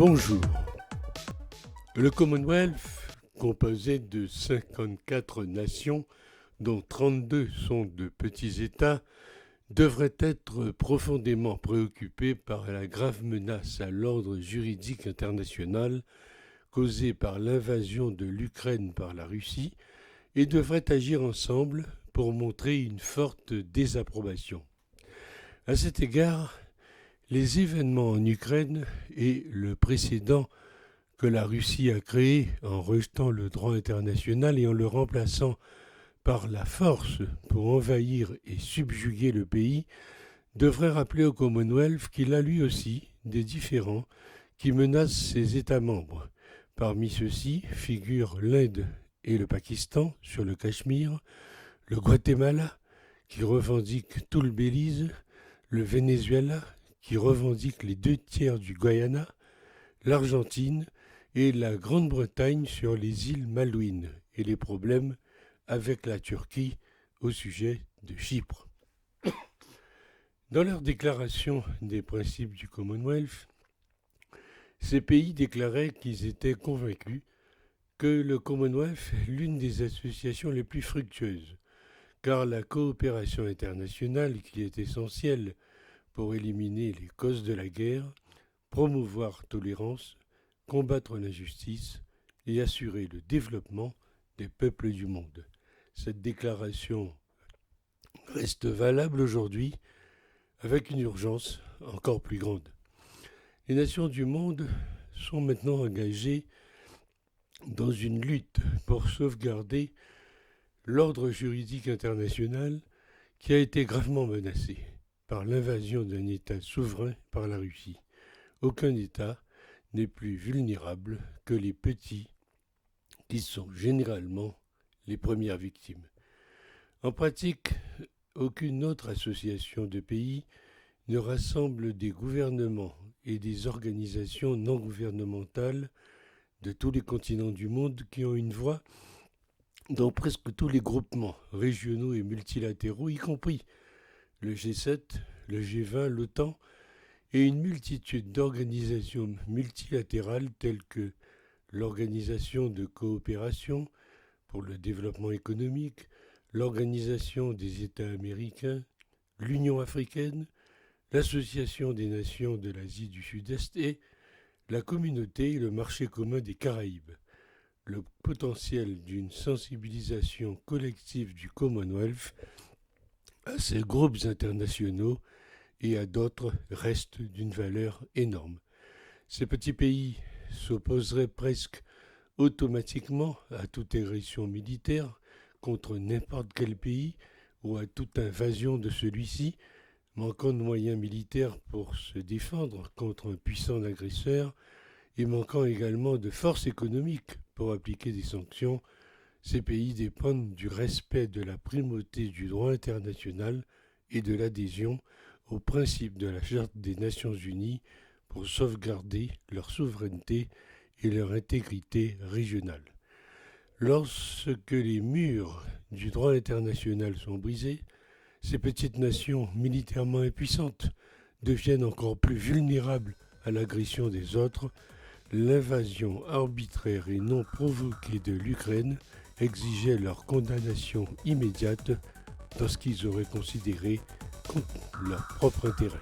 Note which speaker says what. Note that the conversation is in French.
Speaker 1: Bonjour. Le Commonwealth, composé de 54 nations, dont 32 sont de petits États, devrait être profondément préoccupé par la grave menace à l'ordre juridique international causée par l'invasion de l'Ukraine par la Russie et devrait agir ensemble pour montrer une forte désapprobation. À cet égard, les événements en Ukraine et le précédent que la Russie a créé en rejetant le droit international et en le remplaçant par la force pour envahir et subjuguer le pays devrait rappeler au Commonwealth qu'il a lui aussi des différends qui menacent ses États membres. Parmi ceux-ci figurent l'Inde et le Pakistan sur le Cachemire, le Guatemala qui revendique tout le Belize, le Venezuela qui revendique les 2 tiers du Guyana, l'Argentine et la Grande-Bretagne sur les îles Malouines et les problèmes avec la Turquie au sujet de Chypre. Dans leur déclaration des principes du Commonwealth, ces pays déclaraient qu'ils étaient convaincus que le Commonwealth est l'une des associations les plus fructueuses, car la coopération internationale qui est essentielle pour éliminer les causes de la guerre, promouvoir tolérance, combattre l'injustice et assurer le développement des peuples du monde. Cette déclaration reste valable aujourd'hui avec une urgence encore plus grande. Les nations du monde sont maintenant engagées dans une lutte pour sauvegarder l'ordre juridique international qui a été gravement menacé par l'invasion d'un État souverain par la Russie. Aucun État n'est plus vulnérable que les petits qui sont généralement les premières victimes. En pratique, aucune autre association de pays ne rassemble des gouvernements et des organisations non gouvernementales de tous les continents du monde qui ont une voix dans presque tous les groupements régionaux et multilatéraux, y compris le G7, le G20, l'OTAN et une multitude d'organisations multilatérales telles que l'Organisation de coopération pour le développement économique, l'Organisation des États américains, l'Union africaine, l'Association des nations de l'Asie du Sud-Est et la communauté et le marché commun des Caraïbes. Le potentiel d'une sensibilisation collective du Commonwealth à ces groupes internationaux et à d'autres reste d'une valeur énorme. Ces petits pays s'opposeraient presque automatiquement à toute agression militaire contre n'importe quel pays ou à toute invasion de celui-ci, manquant de moyens militaires pour se défendre contre un puissant agresseur et manquant également de force économique pour appliquer des sanctions. Ces pays dépendent du respect de la primauté du droit international et de l'adhésion au principe de la Charte des Nations Unies pour sauvegarder leur souveraineté et leur intégrité régionale. Lorsque les murs du droit international sont brisés, ces petites nations militairement impuissantes deviennent encore plus vulnérables à l'agression des autres. L'invasion arbitraire et non provoquée de l'Ukraine exigeait leur condamnation immédiate dans ce qu'ils auraient considéré contre leur propre intérêt.